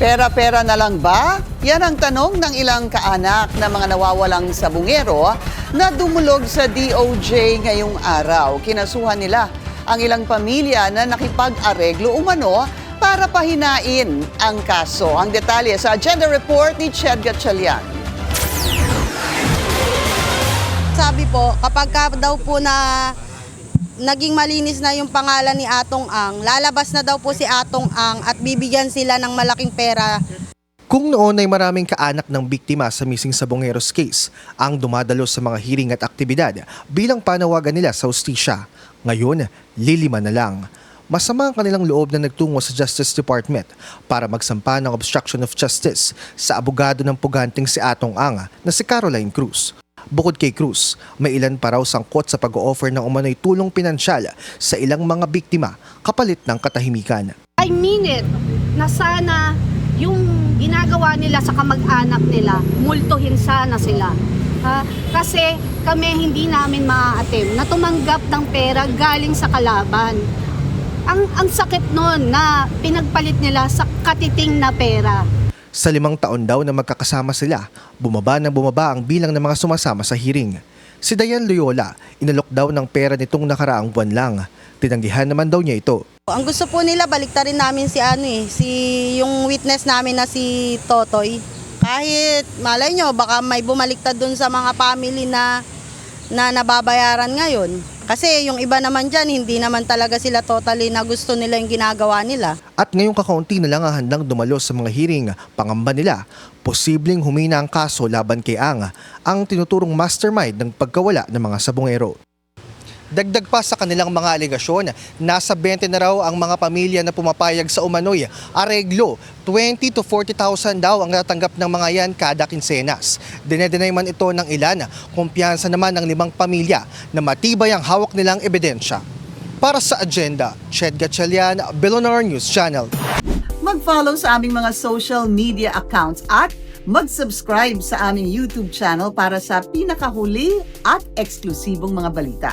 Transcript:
Pera-pera na lang ba? Yan ang tanong ng ilang kaanak na mga nawawalang sabungero na dumulog sa DOJ ngayong araw. Kinasuhan nila ang ilang pamilya na nakipag-areglo umano para pahinain ang kaso. Ang detalye sa Agenda Report ni Ched Gatchalian. Sabi po, kapag daw po na naging malinis na yung pangalan ni Atong Ang, lalabas na daw po si Atong Ang at bibigyan sila ng malaking pera. Kung noon ay maraming kaanak ng biktima sa missing sabongeros case ang dumadalo sa mga hearing at aktibidad bilang panawagan nila sa hustisya, ngayon lilima na lang. Masama ang kanilang loob na nagtungo sa Justice Department para magsampa ng obstruction of justice sa abogado ng puganting si Atong Ang na si Caroline Cruz. Bukod kay Cruz, may ilan pa raw sangkot sa pag-o-offer ng umano'y tulong pinansyal sa ilang mga biktima kapalit ng katahimikan. I mean it, na sana yung ginagawa nila sa kamag-anak nila, multuhin sana sila. Kasi kami hindi namin maa-attempt na tumanggap ng pera galing sa kalaban. Ang sakit nun na pinagpalit nila sa katiting na pera. Sa 5 taon daw na magkakasama sila, bumaba ang bilang ng mga sumasama sa hearing. Si Diane Loyola, inalok daw ng pera nitong nakaraang buwan lang. Tinanggihan naman daw niya ito. Ang gusto po nila, baliktarin namin si yung witness namin na si Totoy. Kahit malay nyo, baka may bumaliktad dun sa mga family na nababayaran ngayon. Kasi yung iba naman dyan, hindi naman talaga sila totally na gusto nila yung ginagawa nila. At ngayong kakaunti na lang ang handang dumalo sa mga hearing, pangamba nila, posibleng humina ang kaso laban kay Ang, ang tinuturong mastermind ng pagkawala ng mga sabongero. Dagdag pa sa kanilang mga alegasyon, nasa 20 na raw ang mga pamilya na pumapayag sa umano'y areglo. 20 to 40,000 daw ang natanggap ng mga yan kada kinsenas. Dinedenay man ito ng ilan, kumpiyansa naman ng 5 pamilya na matibay ang hawak nilang ebidensya. Para sa Agenda, Ched Gatchalian, Billionaire News Channel. Mag-follow sa aming mga social media accounts at mag-subscribe sa aming YouTube channel para sa pinakahuli at eksklusibong mga balita.